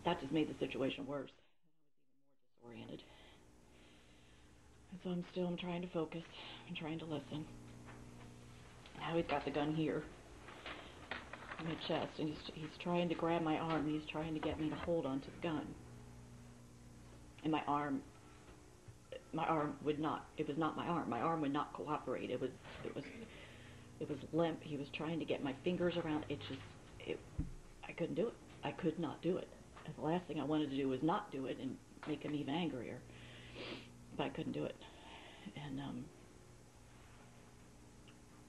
that just made the situation worse. I was even more disoriented. And so I'm trying to focus. I'm trying to listen. Now he's got the gun here in my chest, and he's trying to grab my arm. He's trying to get me to hold onto the gun. And my arm would not. It was not my arm. My arm would not cooperate. It was limp. He was trying to get my fingers around. I couldn't do it. I could not do it. And the last thing I wanted to do was not do it and make him even angrier. But I couldn't do it. And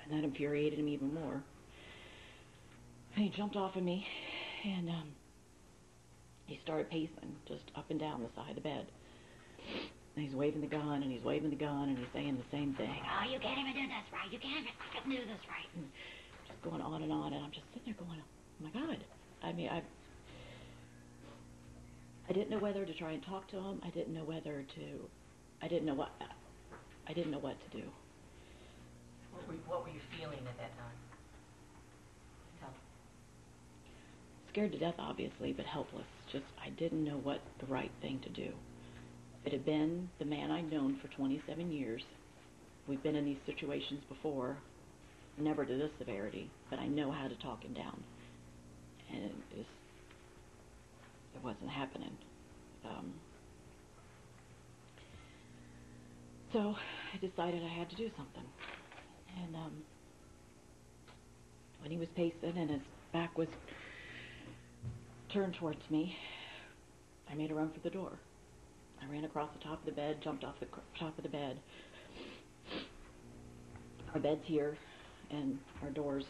that infuriated him even more. And he jumped off of me, and he started pacing just up and down the side of the bed. And he's waving the gun, and he's waving the gun, and he's saying the same thing. Oh, you can't even do this right. You can't even do this right. And just going on, and I'm just sitting there going, oh my God. I mean, I didn't know whether to try and talk to him. I didn't know what to do. What were you feeling at that time? Tell me. Scared to death, obviously, but helpless. Just, I didn't know what the right thing to do. It had been the man I'd known for 27 years. We've been in these situations before, never to this severity, but I know how to talk him down. And it wasn't happening. So I decided I had to do something. And when he was pacing and his back was turned towards me, I made a run for the door. I ran across the top of the bed, jumped off the top of the bed. Our bed's here, and our door's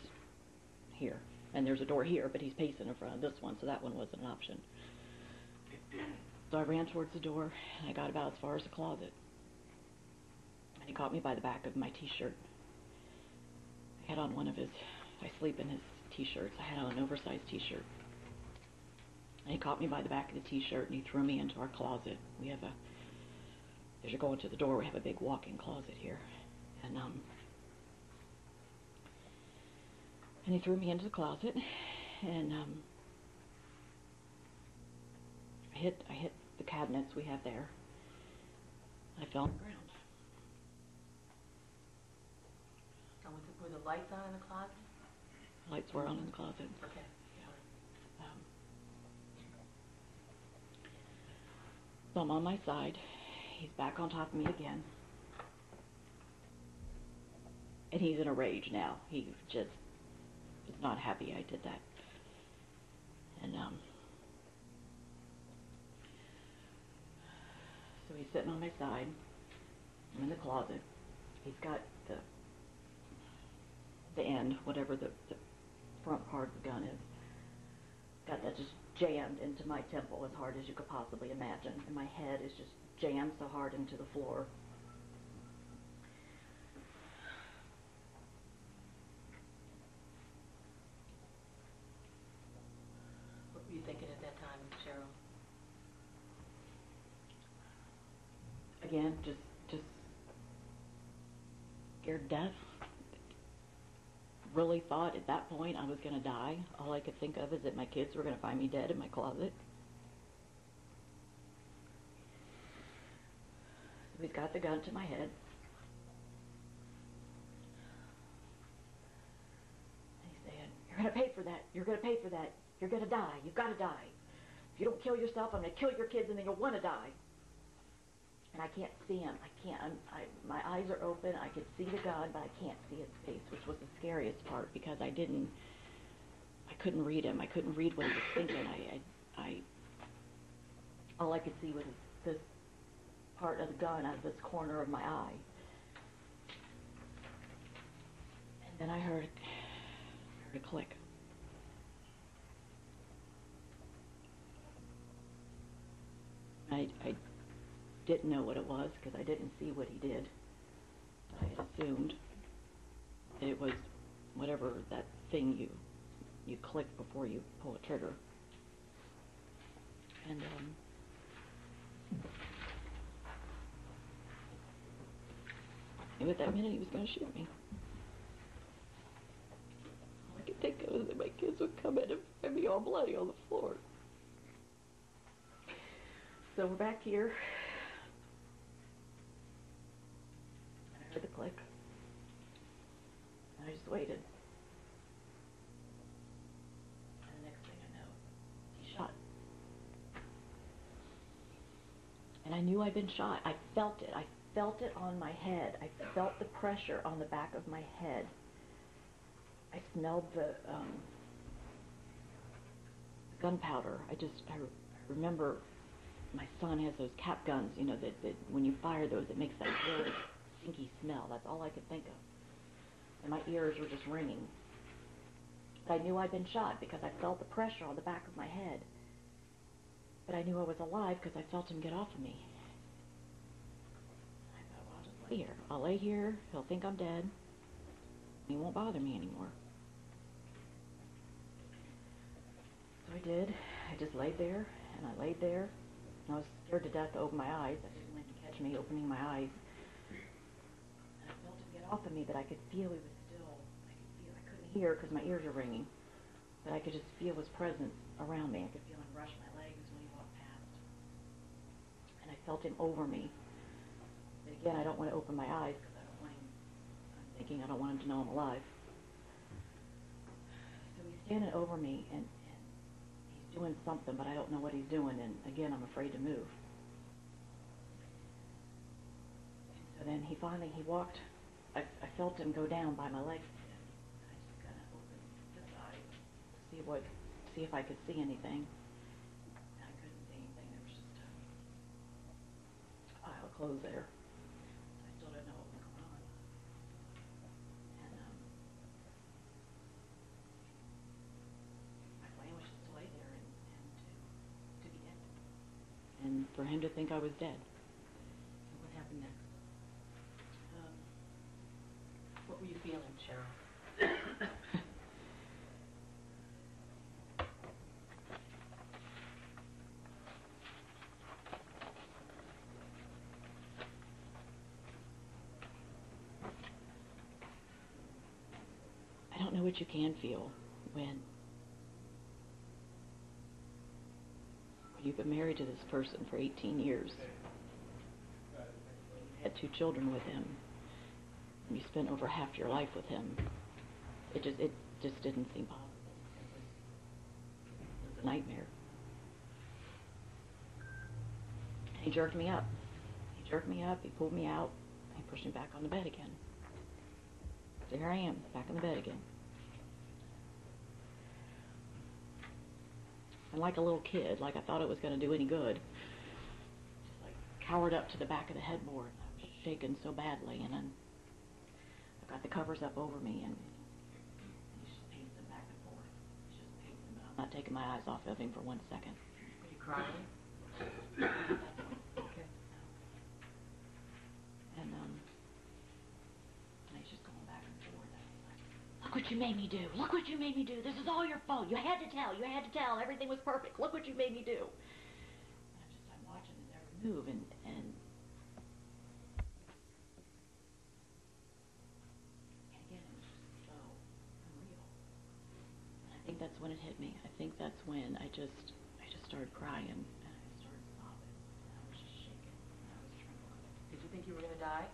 here. And there's a door here, but he's pacing in front of this one, so that one wasn't an option. So I ran towards the door, and I got about as far as the closet. And he caught me by the back of my t-shirt. I had on I sleep in his t-shirts. I had on an oversized t-shirt. And he caught me by the back of the t-shirt, and he threw me into our closet. As you go into the door, we have a big walk-in closet here. And he threw me into the closet, and I hit the cabinets we have there. I fell on the ground. So were the lights on in the closet? Lights were on in the closet. Okay. Yeah. So I'm on my side. He's back on top of me again. And he's in a rage now. He just is not happy I did that. And so he's sitting on my side. I'm in the closet. He's got the end, whatever the front part of the gun is, got that just jammed into my temple as hard as you could possibly imagine. And my head is just jammed so hard into the floor. What were you thinking at that time, Cheryl? Again, just scared to death. Really thought at that point I was going to die. All I could think of is that my kids were going to find me dead in my closet. So he's got the gun to my head. And he's saying, "You're going to pay for that. You're going to pay for that. You're going to die. You've got to die. If you don't kill yourself, I'm going to kill your kids, and then you'll want to die." And I can't see him. My eyes are open. I could see the gun, but I can't see his face, which was the scariest part, because I couldn't read him. I couldn't read what he was thinking. All I could see was this part of the gun out of this corner of my eye. And then I heard a click. I didn't know what it was because I didn't see what he did. I had assumed that it was whatever that thing you click before you pull a trigger. And at that minute he was going to shoot me. All I could think of was that my kids would come in and find me all bloody on the floor. So we're back here. And I heard the click. And I just waited. And the next thing I know, he shot. And I knew I'd been shot. I felt it. I felt it on my head. I felt the pressure on the back of my head. I smelled the gunpowder. I remember my son has those cap guns, you know, that when you fire those, it makes that really stinky smell. That's all I could think of. And my ears were just ringing. But I knew I'd been shot because I felt the pressure on the back of my head. But I knew I was alive because I felt him get off of me. I thought, well, I'll just lay here. I'll lay here. He'll think I'm dead. He won't bother me anymore. So I did. I just laid there, and I laid there, and I was scared to death to open my eyes. I didn't want him to catch me opening my eyes. And I felt him get off of me, but I could feel he was still, I couldn't hear because my ears are ringing, but I could just feel his presence around me. I could feel him brush my legs when he walked past. And I felt him over me. But again, I don't want to open my eyes because I'm thinking I don't want him to know I'm alive. So he's standing over me, and he's doing something, but I don't know what he's doing, and again, I'm afraid to move. And so then he walked, I felt him go down by my legs, and I just kind of opened his eyes to see if I could see anything. And I couldn't see anything. There was just a pile of clothes there. I still didn't know what was going on. And my plan was just to lay there and to be dead. And for him to think I was dead. So what happened next? What were you feeling, Cheryl? I don't know what you can feel when you've been married to this person for 18 years. You had 2 children with him. And you spent over half your life with him. It just didn't seem possible. It was a nightmare. And he jerked me up. He jerked me up, he pulled me out, and he pushed me back on the bed again. So here I am, back in the bed again. And like a little kid, like I thought it was going to do any good, just like cowered up to the back of the headboard. I was shaking so badly, and then I got the covers up over me, and he's just pacing back and forth. He's just pacing, but I'm not taking my eyes off of him for 1 second. Were you crying? Okay. And he's just going back and forth. And he's like, look what you made me do. Look what you made me do. This is all your fault. You had to tell. You had to tell. Everything was perfect. Look what you made me do. And I'm watching his every move, and again, it was just so unreal. And I think that's when it hit me. I think that's when I just started crying, and I started sobbing, and I was just shaking, and I was trembling. Did you think you were going to die?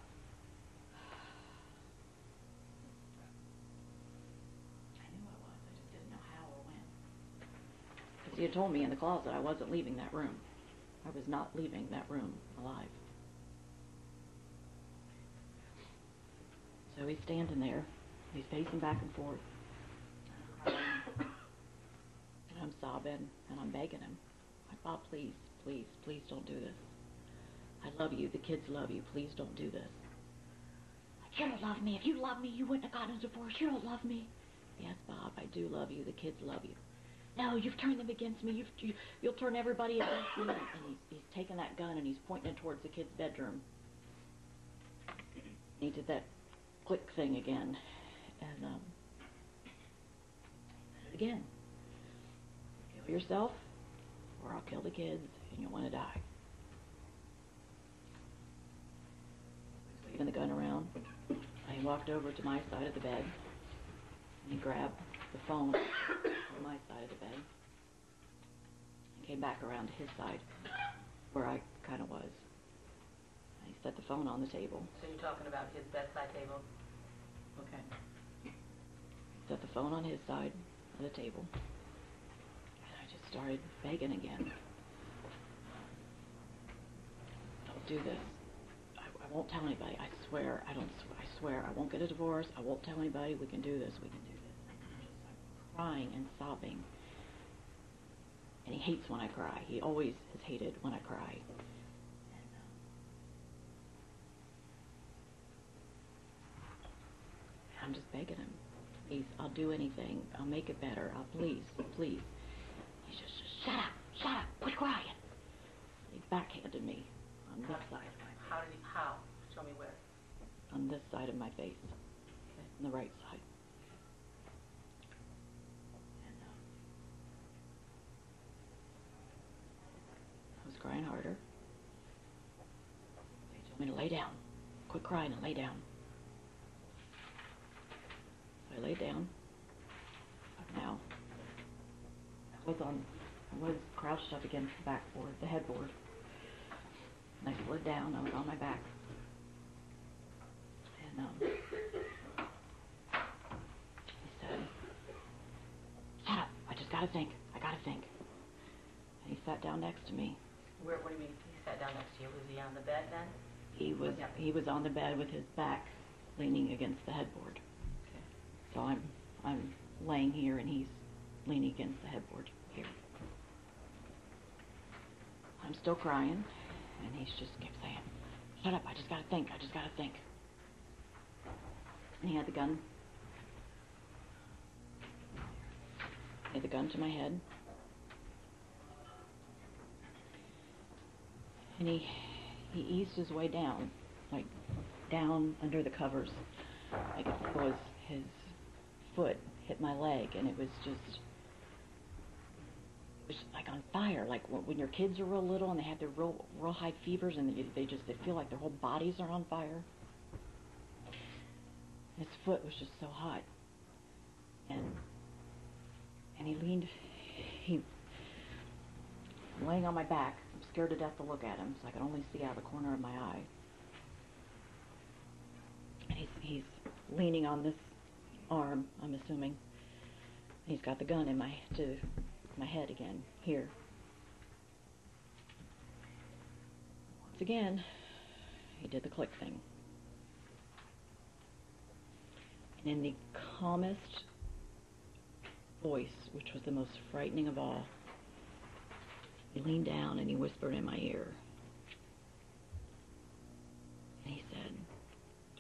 I knew I was. I just didn't know how or when. Because he had told me in the closet I wasn't leaving that room. I was not leaving that room alive. So he's standing there. He's pacing back and forth. And I'm crying. And I'm sobbing. And I'm begging him. Like, Bob, please, please, please don't do this. I love you. The kids love you. Please don't do this. You don't love me. If you love me, you wouldn't have gotten a divorce. You don't love me. Yes, Bob, I do love you. The kids love you. No, you've turned them against me. You'll turn everybody against me. And he's taking that gun and he's pointing it towards the kid's bedroom. He did that click thing again. And again, kill yourself or I'll kill the kids and you'll want to die. He's waving the gun around. And he walked over to my side of the bed. And he grabbed the phone on my side of the bed. And came back around to his side. where I kind of was. He set the phone on the table. So you're talking about his bedside table? Okay. Set the phone on his side of the table. And I just started begging again. Don't do this. I won't tell anybody. I swear. I swear I won't get a divorce. I won't tell anybody. We can do this. We can do this. I'm crying and sobbing. And he hates when I cry. He always has hated when I cry. I'm just begging him. Please, I'll do anything. I'll make it better. Please. He's just, shut up, quit crying. He backhanded me on this side of my face. How? Show me where. On this side of my face. Okay. On the right side. And I was crying harder. He told me to lay down. Quit crying and lay down. I laid down. Now, I was crouched up against the backboard, the headboard. And I slid down. I was on my back. And he said, "Shut up! I just gotta think. I gotta think." And he sat down next to me. What do you mean? He sat down next to you. Was he on the bed then? He was on the bed with his back leaning against the headboard. So I'm laying here and he's leaning against the headboard here. I'm still crying and he just kept saying, "Shut up, I just gotta think. And he had the gun. He had the gun to my head. And he eased his way down, like down under the covers. Like it was his foot hit my leg, and it was like on fire. Like when your kids are real little and they have their real high fevers, and they feel like their whole bodies are on fire. His foot was just so hot, and he laying on my back. I'm scared to death to look at him, so I could only see out of the corner of my eye. And he's leaning on this arm, I'm assuming. He's got the gun to my head again, here. Once again, he did the click thing. And in the calmest voice, which was the most frightening of all, he leaned down and he whispered in my ear. And he said,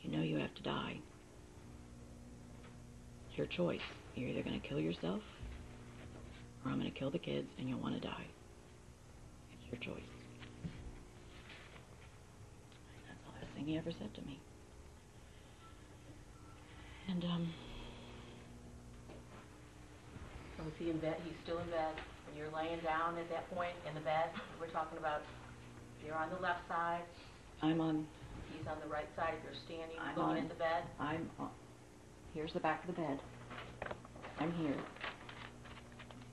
"You know you have to die. It's your choice. You're either going to kill yourself, or I'm going to kill the kids and you'll want to die. It's your choice." And that's the last thing he ever said to me. And, So is he in bed? He's still in bed. And you're laying down at that point in the bed? We're talking about you're on the left side. I'm on... He's on the right side. If you're standing, I'm going on, in the bed. I'm on... Here's the back of the bed. I'm here.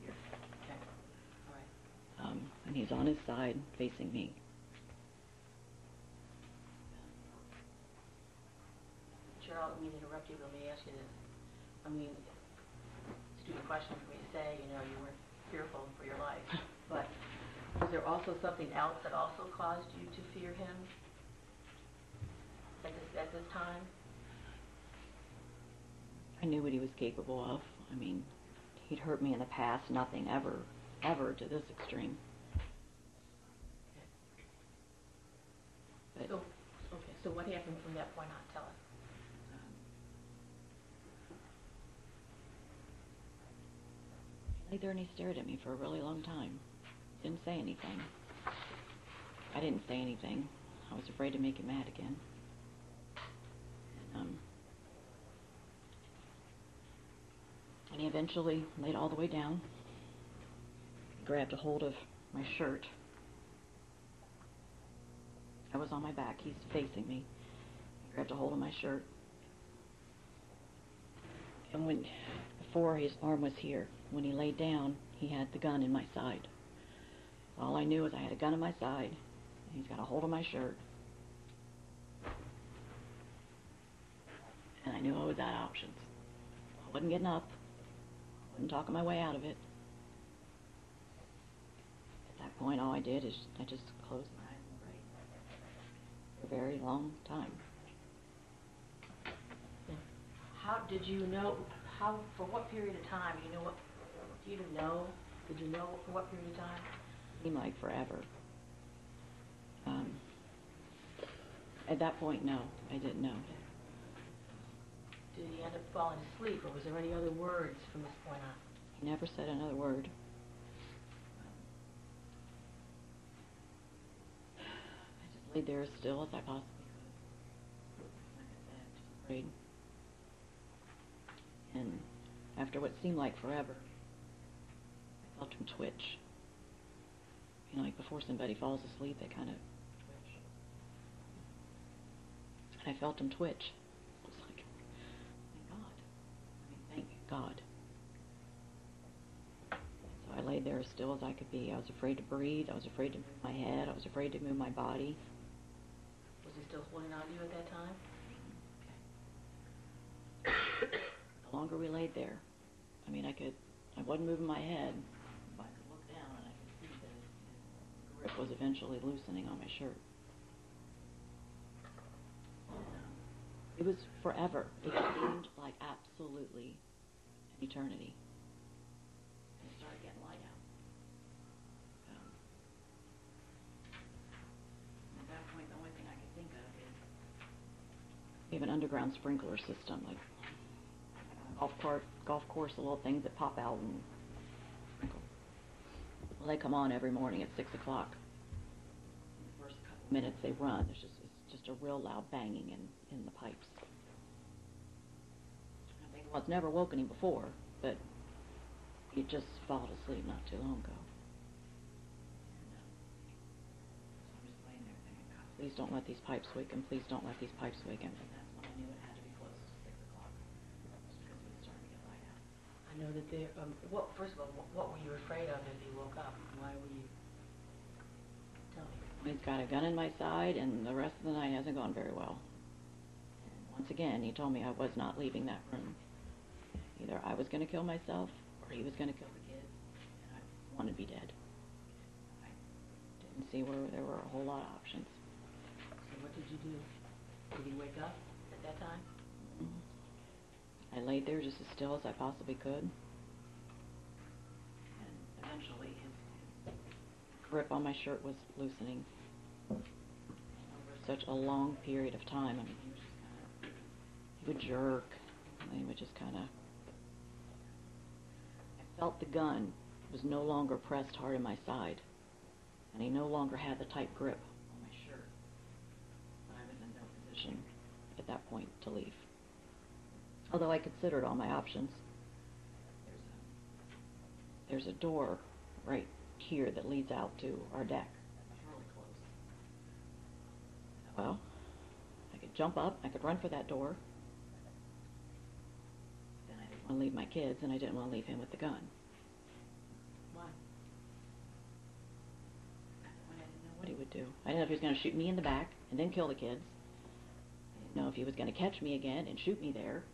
Here. Okay. All right. And he's on his side, facing me. Cheryl, I mean to interrupt you, but let me ask you this. I mean, stupid question for me to say, you were fearful for your life. But was there also something else that also caused you to fear him at this time? I knew what he was capable of. I mean, he'd hurt me in the past. Nothing ever to this extreme. But So what happened from that point on? Tell us. He lay there and he stared at me for a really long time. Didn't say anything. I didn't say anything. I was afraid to make him mad again. And he eventually laid all the way down. He grabbed a hold of my shirt. I was on my back. He's facing me. He grabbed a hold of my shirt. And before his arm was here, when he laid down, he had the gun in my side. All I knew is I had a gun in my side, He's got a hold of my shirt. And I knew I was out of options. I wasn't getting up. I wasn't talking my way out of it. At that point, all I did is I just closed my eyes and prayed for a very long time. How did you know, for what period of time, do you even know, did you know for what period of time? It seemed like forever. At that point, no, I didn't know. Did he end up falling asleep, or was there any other words from this point on? He never said another word. I just laid there as still as I possibly could. Like I said, just prayed. And after what seemed like forever, I felt him twitch. You know, like before somebody falls asleep, they kind of twitch. And I felt him twitch. I was like, thank God. So I laid there as still as I could be. I was afraid to breathe. I was afraid to move my head. I was afraid to move my body. Was he still holding on to you at that time? The longer we laid there, I mean, I wasn't moving my head, but I could look down and I could see that his grip was eventually loosening on my shirt. It was forever. It seemed like absolutely an eternity. And it started getting light out. At that point, the only thing I could think of is we have an underground sprinkler system, like golf course, the little things that pop out and sprinkle. Well, they come on every morning at 6 o'clock. The first couple minutes they run, it's just a real loud banging in the pipes. I think I was never woken him before, but he just fell asleep not too long ago. And, so I'm just laying there thinking, God, please don't let these pipes wake him. Please don't let these pipes wake him. And that's when I knew it had to be close to 6 o'clock. Because it was starting to get light out. I know that there, first of all, what were you afraid of as you woke up? Why were you, tell me. He's got a gun in my side, and the rest of the night hasn't gone very well. And once again, he told me I was not leaving that room. Either I was going to kill myself, or he was going to kill the kids, and I wanted to be dead. I didn't see where there were a whole lot of options. So what did you do? Did he wake up at that time? I laid there just as still as I possibly could. And eventually his grip on my shirt was loosening. And over such a long period of time, I mean, he would jerk, and he would just kind of... I felt the gun was no longer pressed hard in my side, and he no longer had the tight grip on my shirt. But I was in no position at that point to leave. Although I considered all my options. There's a door right here that leads out to our deck. It's really close. Well, I could jump up, I could run for that door. Then I didn't want to leave my kids, and I didn't want to leave him with the gun. Why? I didn't know what he would do. I didn't know if he was going to shoot me in the back and then kill the kids. I didn't know if he was going to catch me again and shoot me there.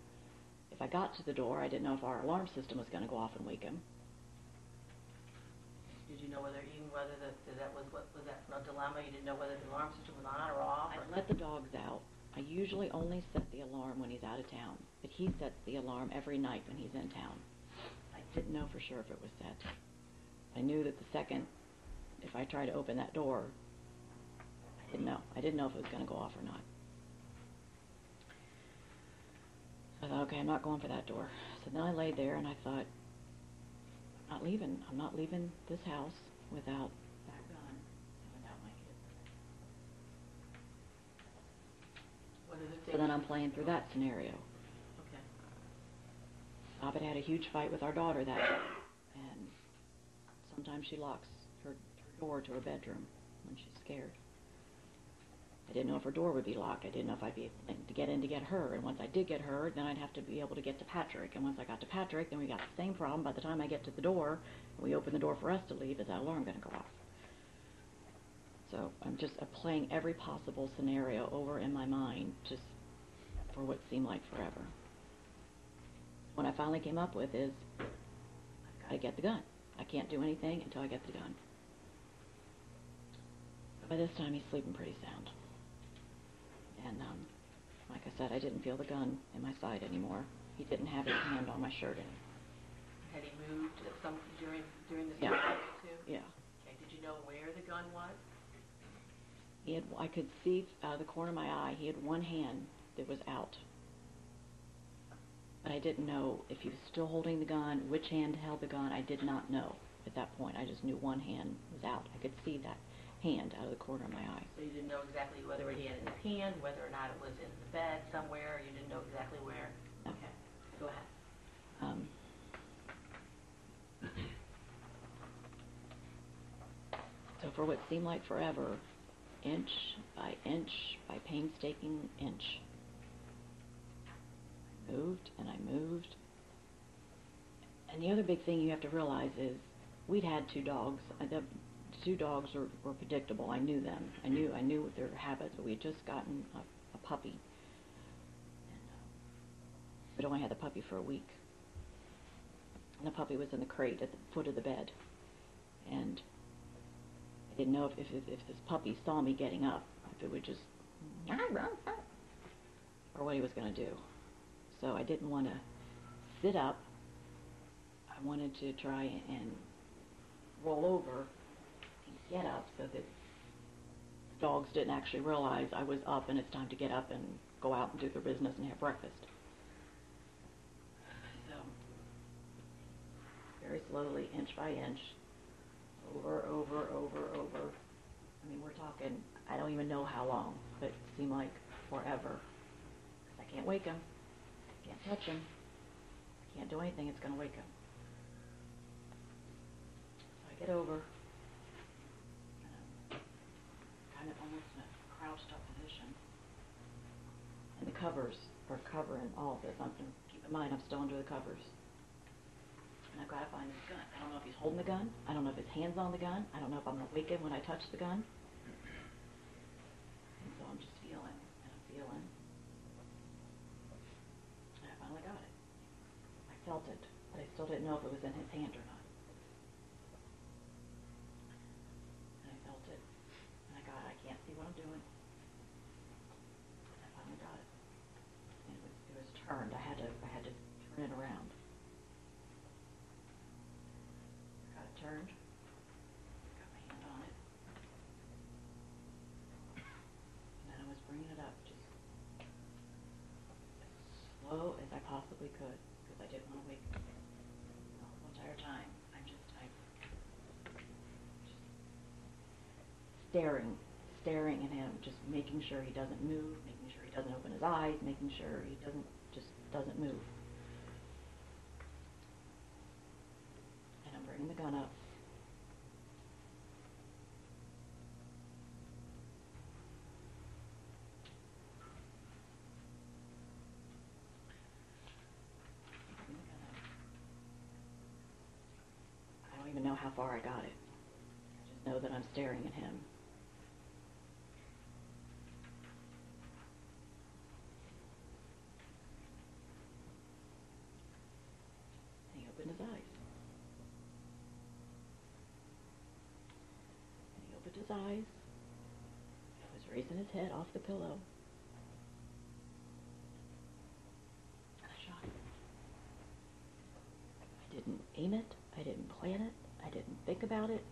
If I got to the door, I didn't know if our alarm system was going to go off and wake him. Did you know whether that was no dilemma? You didn't know whether the alarm system was on or off? I let the dogs out. I usually only set the alarm when he's out of town, but he sets the alarm every night when he's in town. I didn't know for sure if it was set. I knew that the second, if I tried to open that door, I didn't know. I didn't know if it was going to go off or not. I thought, okay, I'm not going for that door. So then I laid there and I thought, I'm not leaving this house without that gun and without my kids. So then I'm playing through that scenario. Okay. Bob had a huge fight with our daughter that day, and sometimes she locks her door to her bedroom when she's scared. I didn't know if her door would be locked. I didn't know if I'd be able to get in to get her. And once I did get her, then I'd have to be able to get to Patrick. And once I got to Patrick, then we got the same problem. By the time I get to the door, and we open the door for us to leave, is that alarm going to go off? So I'm just playing every possible scenario over in my mind, just for what seemed like forever. What I finally came up with is, I've got to get the gun. I can't do anything until I get the gun. By this time, he's sleeping pretty sound. And like I said, I didn't feel the gun in my side anymore. He didn't have his hand on my shirt anymore. Had he moved at some during this Yeah. process too? Yeah. Okay. Did you know where the gun was? I could see out of the corner of my eye, he had one hand that was out. But I didn't know if he was still holding the gun, which hand held the gun. I did not know at that point. I just knew one hand was out. I could see that hand out of the corner of my eye. So you didn't know exactly whether he had it in his hand, whether or not it was in the bed somewhere. You didn't know exactly where. No. Okay. Go ahead. So for what seemed like forever, inch by painstaking inch, I moved and I moved. And the other big thing you have to realize is we'd had 2 dogs. The 2 dogs were predictable. I knew them. I knew their habits. But we had just gotten a puppy. And we'd only had the puppy for a week. And the puppy was in the crate at the foot of the bed. And I didn't know if this puppy saw me getting up, if it would just, or what he was going to do. So I didn't want to sit up. I wanted to try and roll over and get up so that the dogs didn't actually realize I was up and it's time to get up and go out and do their business and have breakfast. So very slowly, inch by inch, over. I mean, we're talking, I don't even know how long, but it seemed like forever. I can't wake him. Can't touch him. Can't do anything. It's going to wake him. So I get over. Kind of almost in a crouched up position. And the covers are covering all of this. Keep in mind, I'm still under the covers. And I've got to find this gun. I don't know if he's holding the gun. I don't know if his hand's on the gun. I don't know if I'm going to wake him when I touch the gun. And so I'm just feeling, and I'm feeling. And I finally got it. I felt it, but I still didn't know if it was in his hand or not. And I felt it, and I got it. I can't see what I'm doing. I finally got it. And it was turned. I had to turn it around. Turned, got my hand on it, and then I was bringing it up just as slow as I possibly could, because I didn't want to wake him the whole entire time. I'm just staring at him, just making sure he doesn't move, making sure he doesn't open his eyes, making sure he doesn't move. And I'm bringing the gun up. I don't even know how far I got it. I just know that I'm staring at him. And he opened his eyes. His eyes. He was raising his head off the pillow. And I shot him. I didn't aim it. I didn't plan it. I didn't think about it.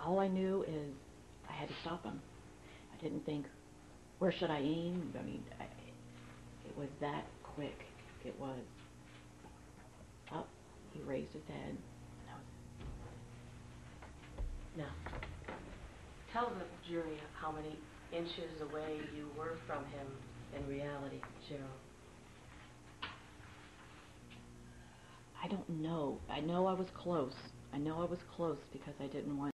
All I knew is I had to stop him. I didn't think, where should I aim? I mean, it was that quick. It was up. He raised his head. Now, tell the jury how many inches away you were from him in reality, Cheryl. I don't know. I know I was close. I know I was close because I didn't want